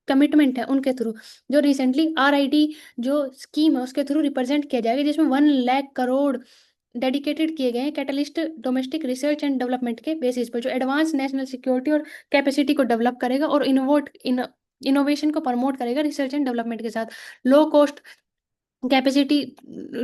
कमिटमेंट है उनके थ्रू, जो रिसेंटली आरआईडी जो स्कीम है उसके थ्रू रिप्रेजेंट किया जाएगा, जिसमें 1 लाख करोड़ डेडिकेटेड किए गए हैं catalyst domestic research and development के बेसिस पर, जो एडवांस नेशनल सिक्योरिटी और कैपेसिटी को डेवलप करेगा और इनोवेशन को प्रमोट करेगा रिसर्च एंड डेवलपमेंट के साथ। लो कॉस्ट कैपेसिटी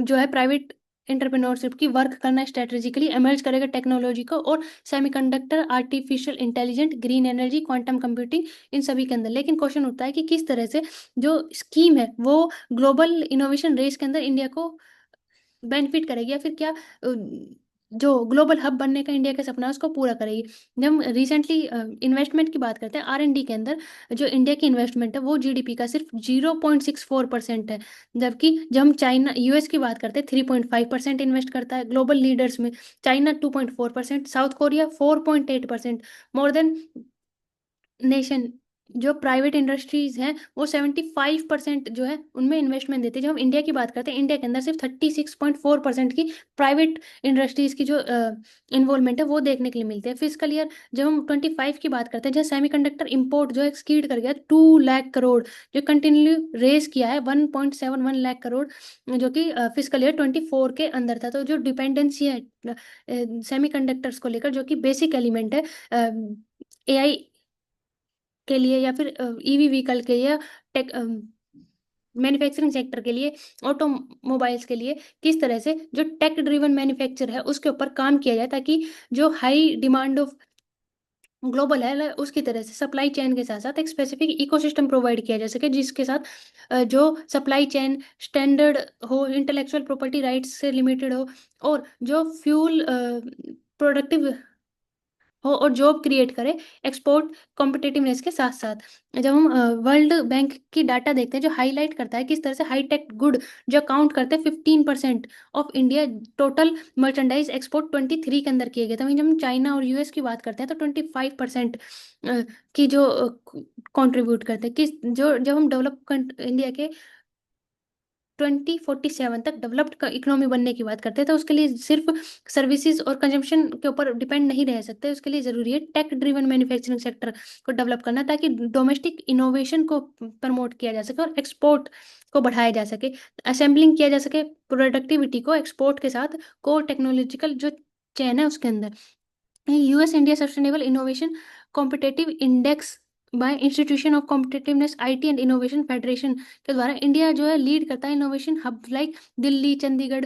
जो है प्राइवेट एंटरप्रेन्योरशिप की वर्क करना स्ट्रेटेजिकली एमर्ज करेगा टेक्नोलॉजी को, और semiconductor, artificial intelligent, green energy, quantum computing, इन सभी के अंदर। लेकिन क्वेश्चन उठता है कि किस तरह से जो स्कीम है वो ग्लोबल इनोवेशन रेस के अंदर इंडिया को बेनिफिट करेगी, या फिर क्या जो ग्लोबल हब बनने का इंडिया का सपना है उसको पूरा करेगी। जब हम रिसेंटली इन्वेस्टमेंट की बात करते हैं, R&D के अंदर जो इंडिया की इन्वेस्टमेंट है वो GDP का सिर्फ 0.64% है। जबकि जब हम चाइना US की बात करते हैं 3.5% इन्वेस्ट करता है ग्लोबल लीडर्स में। China 2.4%, south Korea 4.8%। More than nation जो प्राइवेट इंडस्ट्रीज हैं वो 75% जो है उनमें इन्वेस्टमेंट देती है। जब हम इंडिया की बात करते हैं, इंडिया के अंदर सिर्फ 36.4% की प्राइवेट इंडस्ट्रीज की जो इन्वॉल्वमेंट है वो देखने के लिए मिलती है। फिजिकल ईयर जब हम 25 की बात करते हैं, जहाँ सेमीकंडक्टर इंपोर्ट जो एक्ससीड कर गया 2 लाख करोड़, जो कंटिन्यू रेस किया है 1.71 लाख करोड़, जो कि फिजिकल ईयर 24 के अंदर था। तो जो डिपेंडेंसी है सेमीकंडक्टर्स को लेकर, जो कि बेसिक एलिमेंट है AI के लिए या फिर EV व्हीकल के लिए, टेक मैन्युफैक्चरिंग सेक्टर के लिए, ऑटोमोबाइल्स के लिए, किस तरह से जो टेक ड्रिवन मैन्युफैक्चर है उसके ऊपर काम किया जाए, ताकि जो हाई डिमांड ऑफ ग्लोबल है उसकी तरह से सप्लाई चेन के साथ साथ एक स्पेसिफिक इकोसिस्टम प्रोवाइड किया जा सके, जिसके साथ जो सप्लाई चेन स्टैंडर्ड हो, इंटेलेक्चुअल प्रॉपर्टी राइट्स से लिमिटेड हो, और जो फ्यूल प्रोडक्टिव हो और जॉब क्रिएट करे एक्सपोर्ट कॉम्पिटिटिवनेस के साथ साथ। जब हम वर्ल्ड बैंक की डाटा देखते हैं जो हाईलाइट करता है किस तरह से हाईटेक गुड जो काउंट करते हैं 15% of India total merchandise export 23 के अंदर किए गए थे। वहीं जब हम चाइना और US की बात करते हैं तो 25% की जो कंट्रीब्यूट करते हैं, किस जो जब हम डेवलप इंडिया के 2047 तक डेवलप्ड इकोनॉमी बनने की बात करते हैं, तो उसके लिए सिर्फ सर्विसेज और कंजम्पशन के ऊपर डिपेंड नहीं रह सकते। उसके लिए ज़रूरी है टेक ड्रिवन मैन्युफैक्चरिंग सेक्टर को डेवलप करना, ताकि डोमेस्टिक इनोवेशन को प्रमोट किया जा सके और एक्सपोर्ट को बढ़ाया जा सके, असेंबलिंग किया जा सके प्रोडक्टिविटी को एक्सपोर्ट के साथ कोर टेक्नोलॉजिकल जो चेन है उसके अंदर। US India sustainable innovation competitive index bye institution of competitiveness IT and innovation federation के द्वारा इंडिया जो है लीड करता है innovation hub like Delhi, Chandigarh,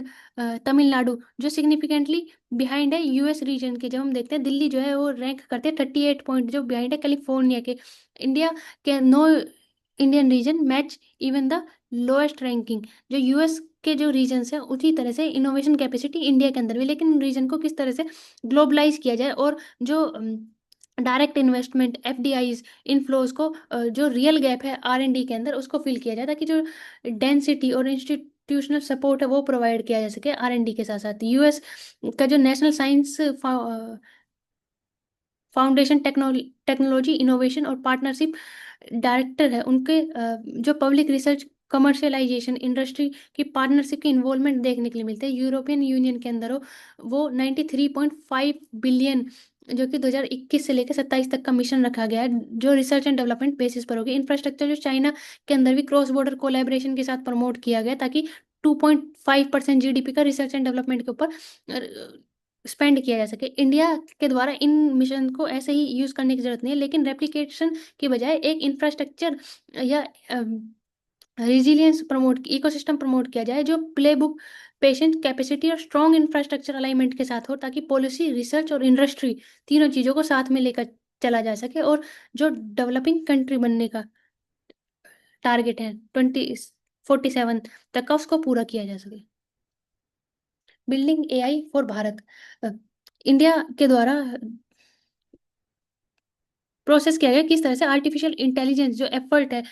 Tamil Nadu, जो सिग्निफिकेंटली बिहाइंड है US रीजन के। जब हम देखते हैं दिल्ली जो है वो रैंक करते हैं 38 पॉइंट, जो बिहाइंड है कैलिफोर्निया के। इंडिया के no Indian region match even the lowest ranking. जो US के जो रीजन्स हैं उसी तरह से इनोवेशन कैपेसिटी इंडिया के अंदर भी, लेकिन उन रीजन को किस तरह से ग्लोबलाइज किया जाए और जो डायरेक्ट इन्वेस्टमेंट FDIs इनफ्लोज को जो रियल गैप है R&D के अंदर उसको फिल किया जाए, ताकि जो डेंसिटी और इंस्टीट्यूशनल सपोर्ट है वो प्रोवाइड किया जा सके R&D के साथ साथ। US का जो national science foundation technology innovation और पार्टनरशिप डायरेक्टर है, उनके जो पब्लिक रिसर्च कमर्शियलाइजेशन इंडस्ट्री की पार्टनरशिप की इन्वॉल्वमेंट देखने के लिए मिलते हैं। यूरोपियन यूनियन के अंदर हो वो 93.5 बिलियन, जो कि 2021 से लेकर 27 तक का मिशन रखा गया है, जो रिसर्च एंड डेवलपमेंट बेसिस पर होगी। इंफ्रास्ट्रक्चर जो चाइना के अंदर भी क्रॉस बॉर्डर कोलैबोरेशन के साथ प्रमोट किया गया, ताकि 2.5% GDP का रिसर्च एंड डेवलपमेंट के ऊपर स्पेंड किया जा सके। इंडिया के द्वारा इन मिशन को ऐसे ही यूज करने की जरूरत नहीं है, लेकिन रेप्लिकेशन की बजाय एक इंफ्रास्ट्रक्चर या रिजिलियंस प्रमोट इकोसिस्टम प्रमोट किया जाए, जो प्ले बुक पेशेंट कैपेसिटी और स्ट्रॉन्ग इंफ्रास्ट्रक्चर अलाइनमेंट के साथ हो, ताकि पॉलिसी रिसर्च और इंडस्ट्री तीनों चीज़ों को साथ में लेकर चला जा सके, और जो डेवलपिंग कंट्री बनने का टारगेट है 2047 तक का उसको पूरा किया जा सके। Building AI for Bharat India के द्वारा प्रोसेस किया गया किस तरह से आर्टिफिशियल इंटेलिजेंस जो एफर्ट है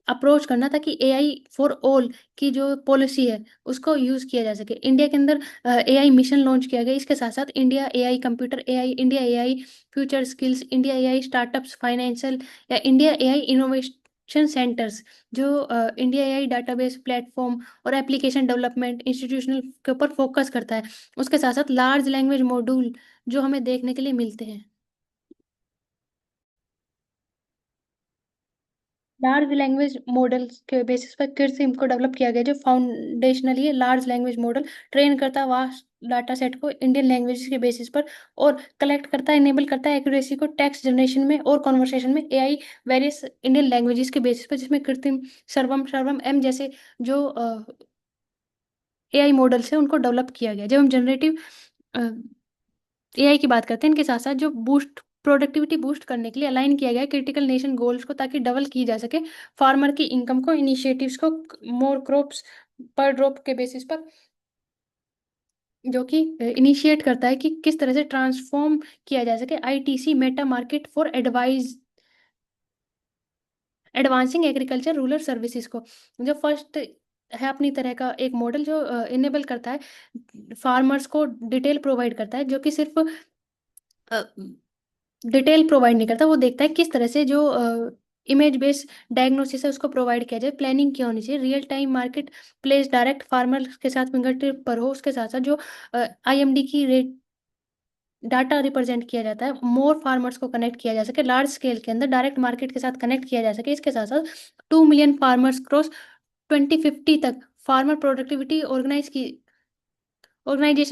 अप्रोच करना, ताकि AI फॉर ऑल की जो पॉलिसी है उसको यूज़ किया जा सके। इंडिया के अंदर AI मिशन लॉन्च किया गया। इसके साथ साथ India AI computer AI, India AI future skills, India AI startups financial, या इंडिया AI इनोवेशन सेंटर्स, जो इंडिया AI डाटाबेस प्लेटफॉर्म और एप्लीकेशन डेवलपमेंट इंस्टीट्यूशनल के ऊपर फोकस करता है। उसके साथ साथ लार्ज लैंग्वेज मॉड्यूल जो हमें देखने के लिए मिलते हैं। लार्ज लैंग्वेज मॉडल्स के बेसिस पर फिर से इनको डेवलप किया गया, जो foundationally large language model train करता है वास्ट डाटा सेट को इंडियन लैंग्वेज के बेसिस पर, और कलेक्ट करता है, इनेबल करता है एक्यूरेसी को टेक्स्ट जनरेशन में और कॉन्वर्सेशन में AI वेरियस इंडियन लैंग्वेजेस के बेसिस पर, जिसमें कृत्रिम सर्वम सर्वम M जैसे जो AI मॉडल्स हैं उनको डेवलप किया गया। जब हम जनरेटिव AI की बात करते हैं, इनके साथ साथ जो बूस्ट प्रोडक्टिविटी बूस्ट करने के लिए अलाइन किया गया है क्रिटिकल नेशन गोल्स को, ताकि डबल की जा सके फार्मर की इनकम को, इनिशिएटिव्स को मोर क्रॉप्स पर ड्रॉप के बेसिस पर जो कि इनिशिएट करता है कि किस तरह से ट्रांसफॉर्म किया जा सके ITC Meta market for advancing agriculture rural services को। जो फर्स्ट है अपनी तरह का एक मॉडल जो इनेबल करता है फार्मर्स को डिटेल प्रोवाइड करता है, जो कि सिर्फ डिटेल प्रोवाइड नहीं करता, वो देखता है किस तरह से जो इमेज बेस्ड डायग्नोसिस है उसको प्रोवाइड किया जाए, प्लानिंग क्या होनी चाहिए, real time market place direct farmer के साथ फिंगर पर हो, उसके साथ साथ जो आईएमडी की रेट डाटा रिप्रेजेंट किया जाता है, मोर फार्मर्स को कनेक्ट किया जा सके लार्ज स्केल के अंदर, डायरेक्ट मार्केट के साथ कनेक्ट किया जा सके। इसके साथ साथ 2 मिलियन फार्मर्स क्रॉस 2050 तक फार्मर प्रोडक्टिविटी ऑर्गेनाइजेशन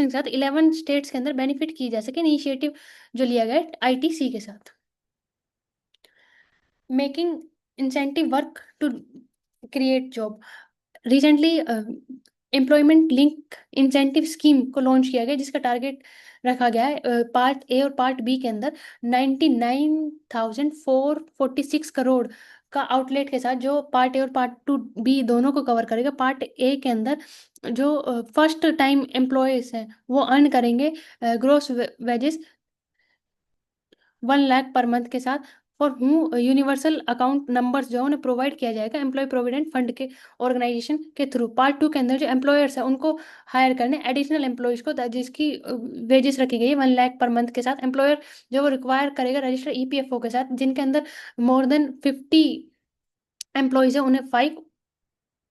के साथ 11 स्टेट्स के अंदर बेनिफिट की जा सके, इनिशिएटिव जो लिया गया है आईटीसी के साथ। Making incentive work to create job. Recently employment link incentive scheme को लॉन्च किया गया, जिसका टारगेट रखा गया है पार्ट ए और पार्ट बी के अंदर 99,446 करोड़ का आउटलेट के साथ, जो पार्ट ए और पार्ट टू बी दोनों को कवर करेगा। पार्ट ए के अंदर जो फर्स्ट टाइम एम्प्लॉयज हैं वो अर्न करेंगे gross wages 1 lakh per month के साथ, फॉर हूँ यूनिवर्सल अकाउंट नंबर्स जो है उन्हें प्रोवाइड किया जाएगा एम्प्लॉय प्रोविडेंट फंड के ऑर्गेनाइजेशन के थ्रू। पार्ट टू के अंदर जो एम्प्लॉयर्स है उनको हायर करने एडिशनल एम्प्लॉयज को, जिसकी वेजेस रखी गई है 1 लाख पर मंथ के साथ। एम्प्लॉयर जो वो रिक्वायर करेगा रजिस्टर ईपीएफओ के साथ, जिनके अंदर मोर देन 50 एम्प्लॉयज है उन्हें 5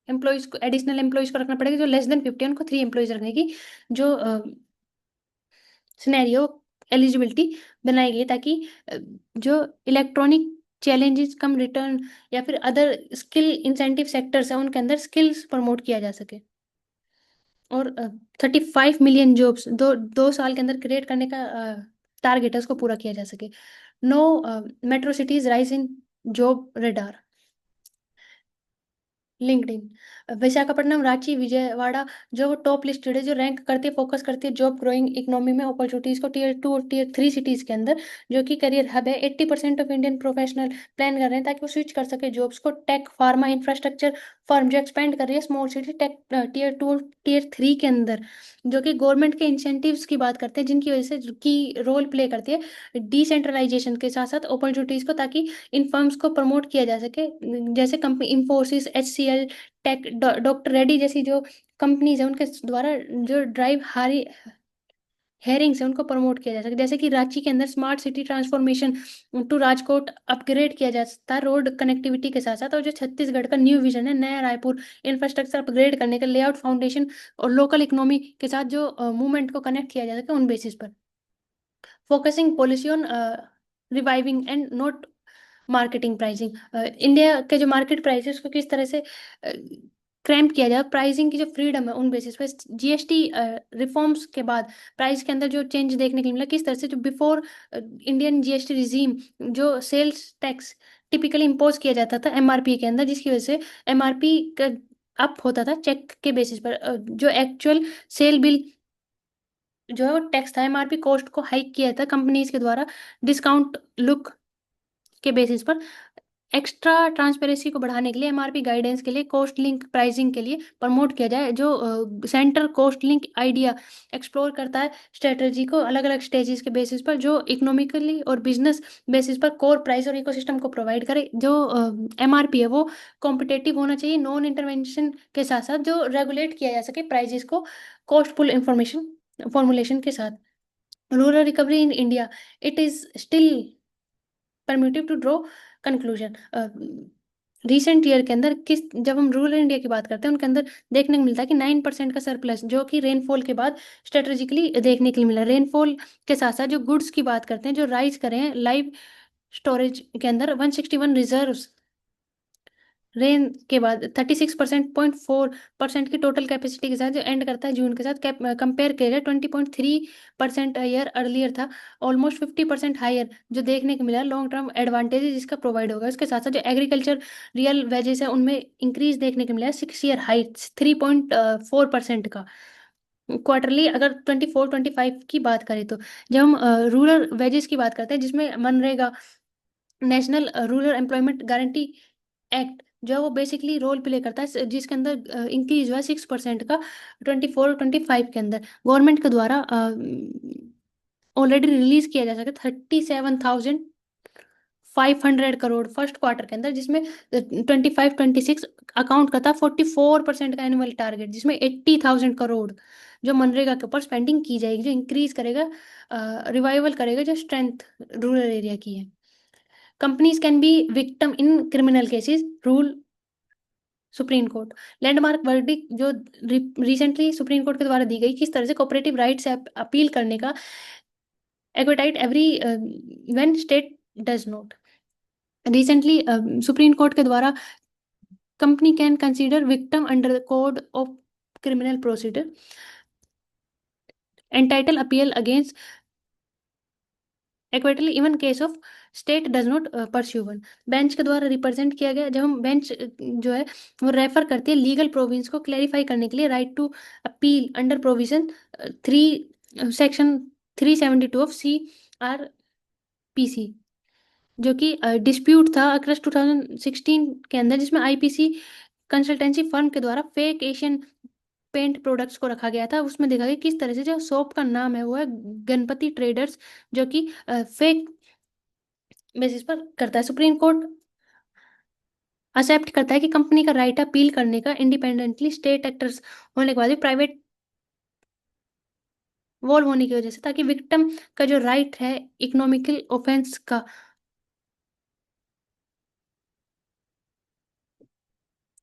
एम्प्लॉयज को एडिशनल एम्प्लॉयज को रखना पड़ेगा, जो लेस देन 50 है उनको 3 एम्प्लॉयज रखने की जो सिनेरियो एलिजिबिलिटी बनाई गई, ताकि जो इलेक्ट्रॉनिक चैलेंजेस कम रिटर्न या फिर अदर स्किल इंसेंटिव सेक्टर्स है उनके अंदर स्किल्स प्रमोट किया जा सके। और 35 मिलियन जॉब्स 2 साल के अंदर क्रिएट करने का टारगेट है, उसको पूरा किया जा सके। No metro cities rise in job radar. LinkedIn Visakhapatnam Ranchi Vijayawada जो टॉप लिस्टेड है, जो रैंक करती है फोकस करती है जॉब ग्रोइंग इकोनॉमी में अपॉर्चुनिटीज को टीयर 2 और टीयर 3 सिटीज के अंदर, जो कि करियर हब है। 80% ऑफ इंडियन प्रोफेशनल प्लान कर रहे हैं ताकि वो स्विच कर सके जॉब्स को। टेक फार्मा इंफ्रास्ट्रक्चर फर्म जो एक्सपेंड कर रही है स्मॉल सिटी टेक टीयर 2 और टीयर 3 के अंदर, जो कि गवर्नमेंट के इंसेंटिव्स की बात करते हैं, जिनकी वजह से की रोल प्ले करती है डिसेंट्रलाइजेशन के साथ साथ अपॉर्चुनिटीज को, ताकि इन फर्म्स को प्रमोट किया जा सके। जैसे company Infosys, HCL, tech, doctor Reddy जैसी जो कंपनीज है उनके द्वारा जो ड्राइव हारी हेयरिंग्स है उनको प्रमोट किया जा सकता है। जैसे कि रांची के अंदर smart city transformation to Rajkot upgrade किया जा सकता है रोड कनेक्टिविटी के साथ साथ। और जो छत्तीसगढ़ का न्यू विजन है नया रायपुर इंफ्रास्ट्रक्चर अपग्रेड करने का लेआउट फाउंडेशन और लोकल इकोनॉमी के साथ जो मूवमेंट को कनेक्ट किया जा सके उन बेसिस पर। Focusing policy on reviving and not marketing pricing. India के जो मार्केट प्राइसेस को किस तरह से क्रैम्प किया जाए, प्राइसिंग की जो फ्रीडम है उन बेसिस पे। जीएसटी रिफॉर्म्स के बाद प्राइस के अंदर जो चेंज देखने के लिए मिला, किस तरह से जो बिफोर इंडियन जीएसटी रिजीम जो सेल्स टैक्स टिपिकली इम्पोज किया जाता था एमआरपी के अंदर, जिसकी वजह से एमआरपी का अप होता था चेक के बेसिस पर। जो एक्चुअल सेल बिल जो है वो टैक्स था, एमआरपी कॉस्ट को हाइक किया था कंपनीज के द्वारा डिस्काउंट लुक के बेसिस पर। एक्स्ट्रा ट्रांसपेरेंसी को बढ़ाने के लिए एमआरपी गाइडेंस के लिए कॉस्ट लिंक प्राइसिंग के लिए प्रमोट किया जाए, जो centre cost link idea explore करता है स्ट्रेटजी को अलग अलग स्टेजेस के बेसिस पर, जो इकोनॉमिकली और बिजनेस बेसिस पर कोर प्राइस और इकोसिस्टम को प्रोवाइड करे। जो एमआरपी है वो कॉम्पिटेटिव होना चाहिए नॉन इंटरवेंशन के साथ साथ, जो रेगुलेट किया जा सके प्राइजेस को कॉस्टफुल इंफॉर्मेशन फॉर्मुलेशन के साथ। Rural recovery in India, it is still premature to draw conclusion. Recent year के अंदर किस जब हम रूरल इंडिया की बात करते हैं उनके अंदर देखने को मिलता है कि 9% का सरप्लस, जो कि रेनफॉल के बाद स्ट्रेटेजिकली देखने के लिए मिला। रेनफॉल के साथ साथ जो गुड्स की बात करते हैं जो राइज करें हैं लाइव स्टोरेज के अंदर 161 रिजर्व्स रेन के बाद 36.4% की टोटल कैपेसिटी के साथ, जो एंड करता है जून के साथ कंपेयर किया जाए 20.3% ईयर अर्लियर था, ऑलमोस्ट 50% हायर जो देखने को मिला। लॉन्ग टर्म एडवांटेजेस जिसका प्रोवाइड होगा। उसके साथ साथ जो एग्रीकल्चर रियल वेजेस है उनमें इंक्रीज देखने को मिला है 6 ईयर हाइट्स 3.4% का क्वार्टरली। अगर 24-25 की बात करें तो जब हम रूरल वेजेस की बात करते हैं, जिसमें MNREGA national rural employment guarantee act जो है वो बेसिकली रोल प्ले करता है, जिसके अंदर इंक्रीज हुआ है 6% का 24-25 के अंदर। गवर्नमेंट के द्वारा ऑलरेडी रिलीज किया जा सके 37,500 करोड़ फर्स्ट क्वार्टर के अंदर, जिसमें 25-26 अकाउंट का था 44% का एनुअल टारगेट, जिसमें 80,000 करोड़ जो मनरेगा के ऊपर स्पेंडिंग की जाएगी, जो इंक्रीज करेगा, रिवाइवल करेगा जो स्ट्रेंथ रूरल एरिया की है। Companies can be victim in criminal cases, rule supreme court. Landmark verdict जो रिसेंटली सुप्रीम कोर्ट के द्वारा दी गई, किस तरह से कोऑपरेटिव राइट से अपील करने का, acquittal every when state does not. Recently supreme court के द्वारा company can consider victim under the code of criminal procedure, entitled appeal against acquittal even case of state does not pursue one. Bench के द्वारा represent किया गया, जब हम bench जो है वो रेफर करती है लीगल प्रोविजंस को क्लैरिफाई करने के लिए, right to appeal under provision 3 section 372 of CRPC, जो कि डिस्प्यूट था अगस्त 2016 के अंदर, जिसमें IPC कंसल्टेंसी फर्म के द्वारा फेक एशियन पेंट प्रोडक्ट्स को रखा गया था। उसमें देखा गया किस तरह से जो सोप का नाम है वो है गणपति ट्रेडर्स, जो कि फेक बेसिस पर करता है। सुप्रीम कोर्ट एक्सेप्ट करता है कि कंपनी का राइट अपील करने का इंडिपेंडेंटली स्टेट एक्टर्स होने के बाद भी प्राइवेट वॉल्व होने की वजह से, ताकि विक्टिम का जो राइट है इकोनॉमिकल ऑफेंस का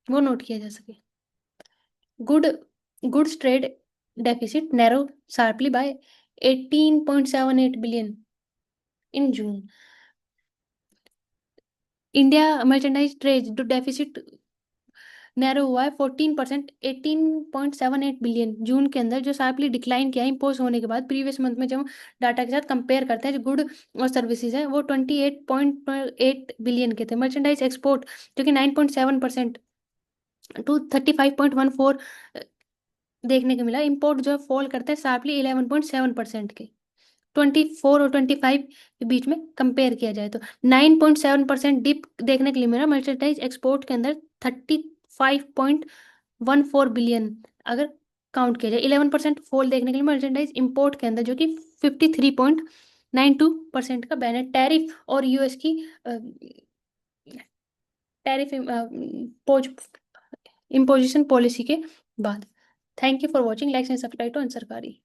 वो नोट किया जा सके। Good goods trade deficit narrow sharply by 18.78 billion in June. India merchandise trade deficit narrow हुआ है 14%, 18.78 बिलियन जून के अंदर, जो शार्पली डिक्लाइन किया इम्पोज होने के बाद। प्रीवियस मंथ में जब डाटा के साथ कंपेयर करते हैं, जो गुड और सर्विसेज है वो 28.8 बिलियन के थे। मर्चेंडाइज एक्सपोर्ट जो कि 9.7% टू 35.14 देखने को मिला। इंपोर्ट जो फॉल करता है शार्पली 11.7% के। 24 और 25 के बीच में कंपेयर किया जाए तो 9.7% डिप देखने के लिए मिला। मर्चेंडाइज एक्सपोर्ट के अंदर 35.14 बिलियन अगर काउंट किया जाए। 11% फॉल देखने के लिए मर्चेंडाइज इंपोर्ट के अंदर, जो कि 53.92% का बैन है टैरिफ और US की टैरिफ इम्पोजिशन पॉलिसी के बाद। Thank you for watching, like and subscribe to अंसरकारी।